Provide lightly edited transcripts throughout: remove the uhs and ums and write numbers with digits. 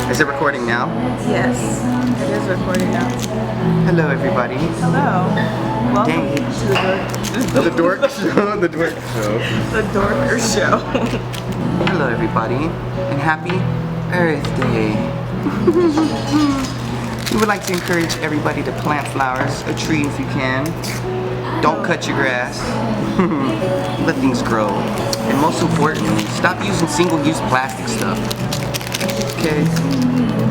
Is it recording now? Yes, it is recording now. Hello, everybody. Hello. Welcome Dang. to The Dork Show. The Dork Show. the Dorker Show. Hello, everybody, and happy Earth Day. We would like to encourage everybody to plant flowers, a tree if you can. Don't cut your grass. Let things grow. And most importantly, stop using single-use plastic stuff. Okay?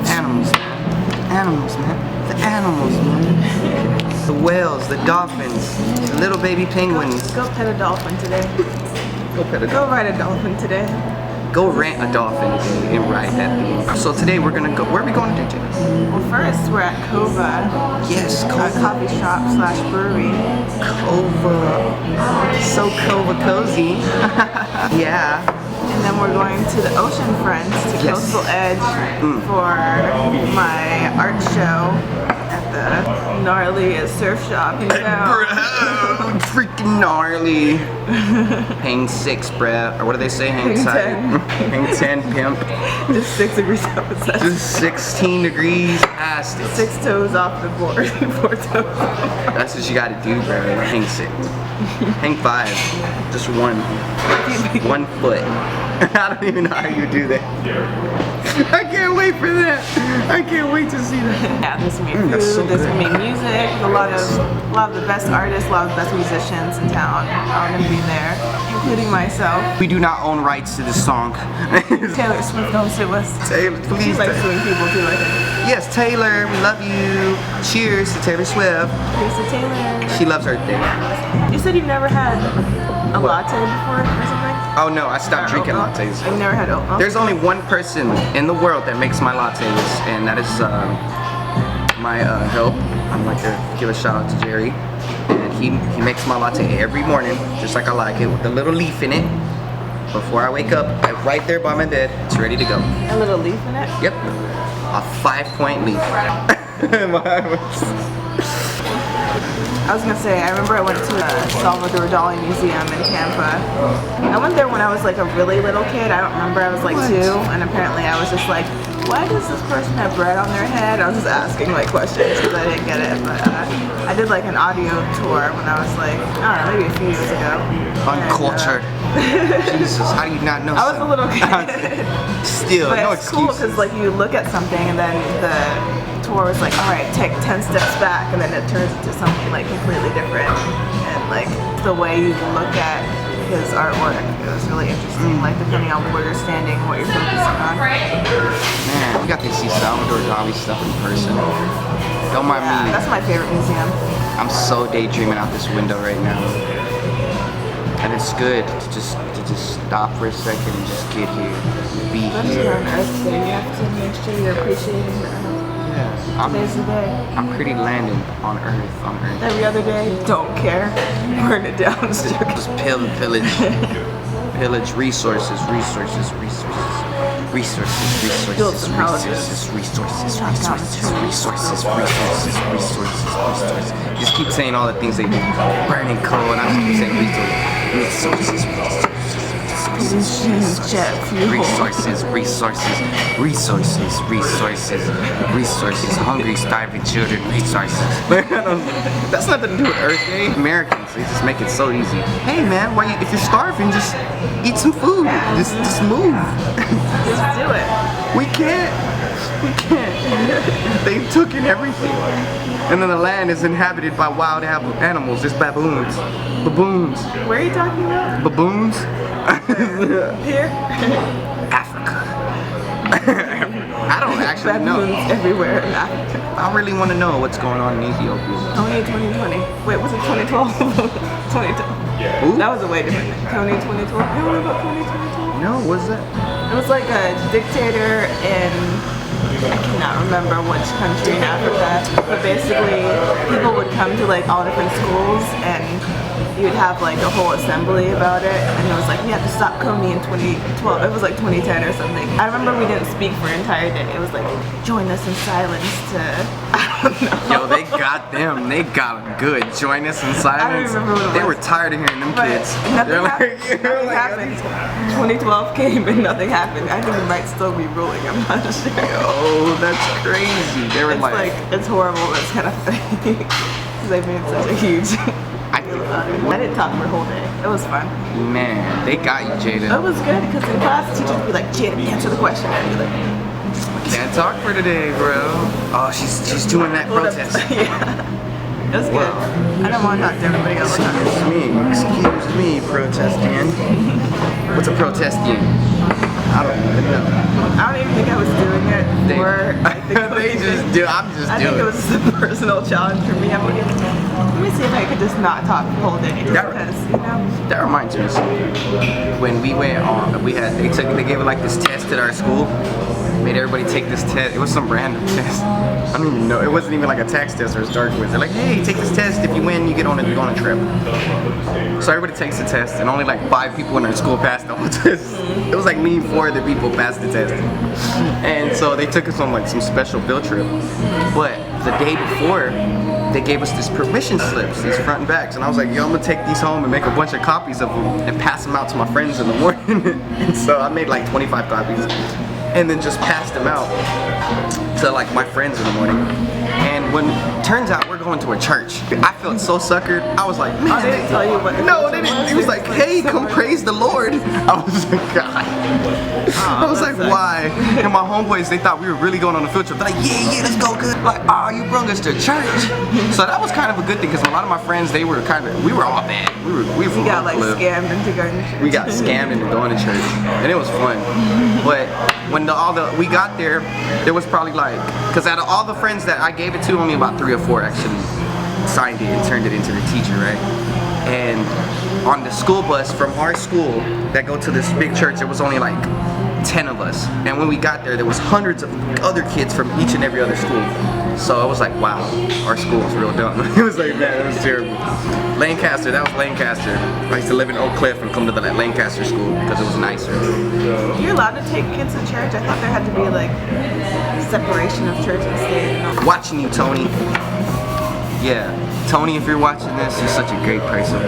Animals, man. Animals, man. The animals, man. The whales, the dolphins, the little baby penguins. Go pet a dolphin today. Go pet a Go dolphin. ride a dolphin today. Go rent a dolphin today and ride that thing. So today we're gonna go. Where are we going today? Well, first we're at Kova. Yes, A Kova. coffee shop / brewery. Kova. So Kova cozy. Yeah. And then we're going to the Ocean Friends to Yes. Coastal Edge for my art show at the gnarliest surf shop in town. Bro, freaking gnarly. Hang 6, bruh. Or what do they say? Hang 10. Hang 10, pimp. Just 6 degrees opposite. Just 16 degrees past it. 6 toes off the board. 4 toes. That's what you gotta do, bro. Hang 6. Hang 5. Just 1. 1 foot. I don't even know how you do that. I can't wait for that. I can't wait to see that. Yeah, there's gonna be food, that's so there's good. gonna be music, a lot of the best artists, a lot of the best musicians in town are gonna be there, including myself. We do not own rights to this song. Taylor Swift don't sue us. Taylor, She please. likes suing people too, I think. Yes, Taylor, we love you. Cheers to Taylor Swift. Here's to Taylor. She loves Earth Day. You said you've never had a What? latte before or something? Oh no, I stopped drinking Oat milk? lattes. I've never had oat milk. There's only one person in the world that makes my lattes, and that is my help. I'm like to give a shout out to Jerry, and he makes my latte every morning, just like I like it, with a little leaf in it. Before I wake up, right there by my bed, it's ready to go. a little leaf in it. Yep, a 5-point leaf. I was gonna say, I remember I went to the Salvador Dali Museum in Tampa. I went there when I was like a really little kid. I don't remember, I was like What? 2, and apparently I was just like, why does this person have bread on their head? I was just asking like questions because I didn't get it. But I did like an audio tour when I was like, I don't know, maybe a few years ago. Uncultured. Jesus, how do you not know? I was a little kid. Still, But no it's cool excuses. because like you look at something and then the tour was like, all right, take 10 steps back, and then it turns into something like completely different. And like the way you look at his artwork, it was really interesting. Like depending on where you're standing, what you're focusing on. Man, we got to see Salvador Dali stuff in person. Don't mind Yeah, me. that's my favorite museum. I'm so daydreaming out this window right now. And it's good to just stop for a second and just get here. Be Especially here. on Earth Day, you have to make sure you're appreciating the earth. Yeah. Today's the day. I'm pretty landing on Earth. Every other day, don't care. Burn it down. Just pillage. Pillage resources. Build some houses. Resources. Just keep saying all the things they do. Burning coal, and I just keep saying resources. Jet fuel. Resources. Hungry, starving children, resources. That's nothing to do with Earth Day. Americans, they just make it so easy. Hey man, if you're starving, just eat some food. Just move. Just do it. We can't. They've taken everything. And then the land is inhabited by wild animals. There's baboons. Where are you talking about? Baboons? Here? Africa. I don't actually know. Baboons everywhere in Africa. I really want to know what's going on in Ethiopia. Tony 2020. Wait, was it 2012? 2012. Who? That was a way different thing. Tony 2012. You don't know about Tony 2012? No, what's that? It was like a dictator in, I cannot remember which country in Africa, but basically people would come to like all different schools and you'd have like a whole assembly about it, and it was like we have to stop Coney in 2012. It was like 2010 or something. I remember we didn't speak for an entire day. It was like join us in silence to I don't know. Yo, they got them. They got them good. Join us in silence. remember what it They was. were tired of hearing them But kids. nothing, They're nothing happened. 2012 came and nothing happened. I think it might still be ruling. I'm not sure. Yo, that's crazy. They were It's like it's horrible, but it's kind of funny because I made such a huge. I I didn't talk for a whole day. It was fun. man, they got you, It Jada. was good because in class, the teachers would be like, "Jada, answer the question," and I'd be like, Can't talk for today, bro. Oh, she's doing that protest. Yeah. It was good. I don't want to talk to everybody else. Excuse me, protesting. What's a protesting? I don't even know. I don't even think I was doing it for. They just do. I'm just I doing think it was just a personal challenge for me. I'm like, let me see if I could just not talk the whole day, just That- because, you know. That reminds me of something. When we went on, they gave like this test at our school. Made everybody take this test. It was some random test. I don't even know. It wasn't even like a tax test or a dark quiz. They're like, hey, take this test. If you win, you go on a trip. So everybody takes the test, and only like 5 people in our school passed the whole test. It was like me and 4 other people passed the test. And so they took us on like some special field trip. But the day before, they gave us these permission slips, these front and backs, and I was like, yo, I'm gonna take these home and make a bunch of copies of them and pass them out to my friends in the morning. And so I made like 25 copies and then just passed them out to like my friends in the morning. And when turns out we're going to a church, I felt so suckered. I was like, man, They didn't tell you what. no, they didn't. It was like, hey, come praise the Lord. I was like, God. I was like, why? And my homeboys, they thought we were really going on a field trip. They're like, yeah, let's go good. Like, oh, you brought us to church. So that was kind of a good thing because a lot of my friends, we were all bad. We were from You got Oak like Cliff. scammed into going to church. We got scammed into going to church, and it was fun. But when we got there, there was probably like, because out of all the friends that I gave it to, only about 3 or 4 actually signed it and turned it into the teacher, right? And on the school bus from our school that go to this big church, there was only like 10 of us. And when we got there was hundreds of other kids from each and every other school. So I was like, wow, our school was real dumb. It was like, man, it was terrible. Lancaster, that was Lancaster. I used to live in Oak Cliff and come to that Lancaster school because it was nicer. You're allowed to take kids to church? I thought there had to be like separation of church and state. And all. Watching you, Tony. Yeah, Tony, if you're watching this, you're such a great person.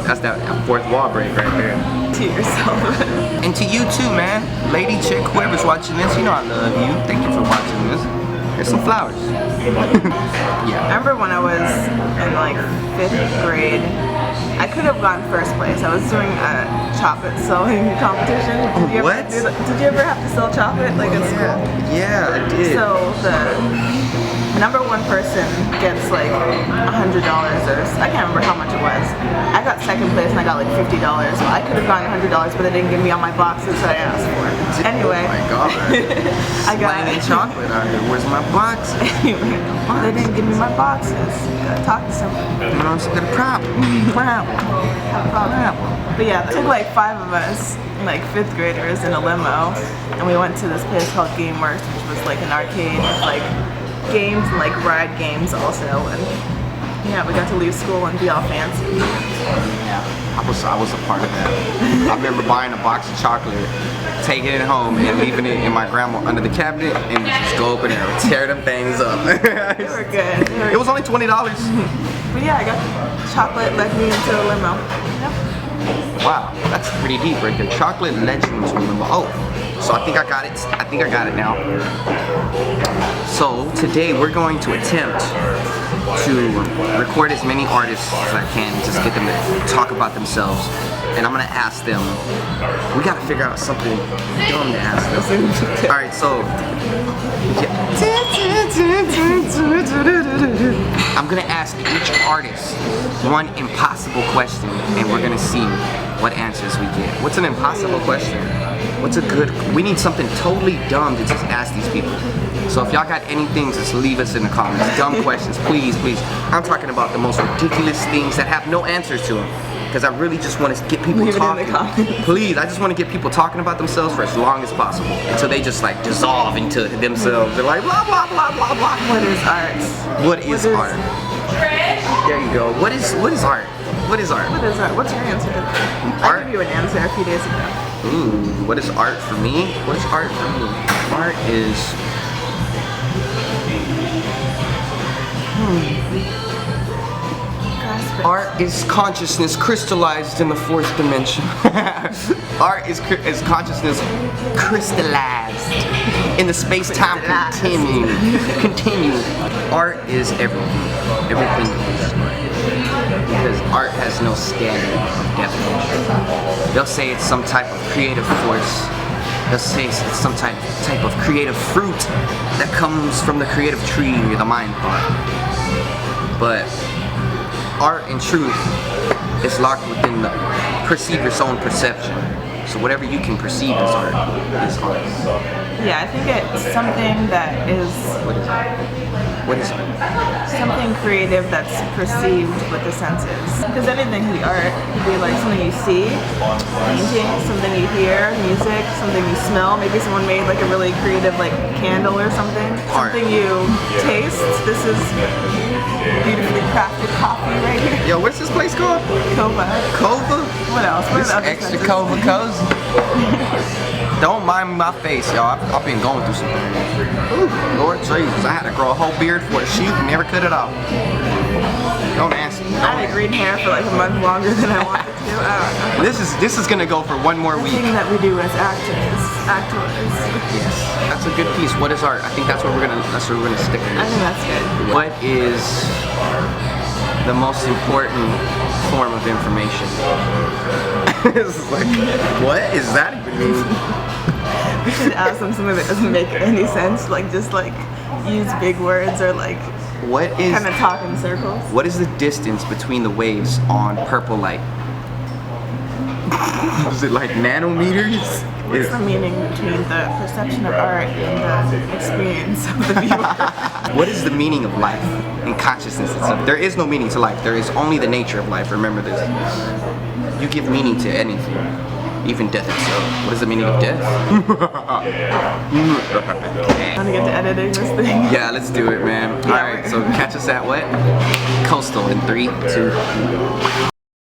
That's that 4th wall break right there. To yourself. And to you too, man. Lady, chick, whoever's watching this, you know I love you. Thank you for watching this. Here's some flowers. I Yeah. remember when I was in like 5th grade, I could have gone first place. I was doing a chocolate sewing competition. Did you ever What? Did you ever have to sell chocolate like at school? Yeah, I did. So the number 1 person gets like $100 or I can't remember how much it was. I got 2nd place and I got like $50. Well, I could have gotten $100, but they didn't give me all my boxes that I asked for. Anyway, Oh my God. I got Slanging chocolate out here. Where's my box? Anyway, they didn't give me my boxes. Gotta talk to somebody. You know, it's a good problem. But yeah, it took like 5 of us, like 5th graders, in a limo, and we went to this place called GameWorks, which was like an arcade with like games and like ride games also, and yeah, we got to leave school and be all fancy. Yeah, I was a part of that. I remember buying a box of chocolate, taking it home, and leaving it in my grandma under the cabinet, and just go open there and tear them things up. They were good. It was only $20. But yeah, I got chocolate led me into a limo. Yep. Wow, that's pretty deep right there. Chocolate Legends remember. Oh, so I think I got it. I think I got it now. So today we're going to attempt to record as many artists as I can, just get them to talk about themselves. And I'm gonna ask them, we gotta figure out something dumb to ask them. Alright, so I'm gonna ask each artist one impossible question, and we're gonna see what answers we get. What's an impossible question? What's a good, we need something totally dumb to just ask these people. So if y'all got anything, just leave us in the comments. Dumb questions, please, please. I'm talking about the most ridiculous things that have no answers to them. Because I really just want to get people Leave it in the talking. comments. Please, I just want to get people talking about themselves for as long as possible. Until they just like dissolve into themselves. They're like, blah, blah, blah, blah, blah. What is art? What is art? There you go. What is art? What is art? What is art? What's your answer to that? I Art? gave you an answer a few days ago. Ooh, what is art for me? What is art for me? Art is... Grasp it. Art is consciousness crystallized in the fourth dimension. Art is consciousness crystallized in the space-time continuum. Art is everything. Everything is art. Because art has no standard of definition. They'll say it's some type of creative force. They'll say it's some type of creative fruit that comes from the creative tree or the mind part. But art in truth is locked within the perceiver's own perception. So whatever you can perceive as art is art. Yeah, I think it's something that is What is art? What is art? something creative that's perceived with the senses. Because anything can be art. It could be like something you see, painting, something you hear, music, something you smell. Maybe someone made like a really creative like candle or something. Art. Something you taste. This is beautifully crafted coffee right here. Yo, what's this place called? Kova. Kova? What else? What This are the other extra senses? Kova cozy. Don't mind my face, y'all. I've been going through some things. Ooh, Lord Jesus, I had to grow a whole beard for a shoot and never cut it off. Don't ask me. I had green hair for like a month longer than I wanted to. I don't know. This is gonna go for one more The week. thing that we do as actors. Yes, that's a good piece. What is art? I think that's where we're gonna stick with I this. think that's good. What is the most important form of information? It's like, what is that even mean? We should ask them something that doesn't make any sense, like just like use big words or like What is kind of talk in circles. what is the distance between the waves on purple light? Is it like nanometers? What's the meaning between the perception of art and the experience of the viewer? What is the meaning of life and consciousness itself? There is no meaning to life. There is only the nature of life. Remember this. You give meaning to anything, even death itself. What is the meaning of death? Trying to get to editing this thing. Yeah, let's do it, man. All right, so catch us at what? Coastal in 3, 2.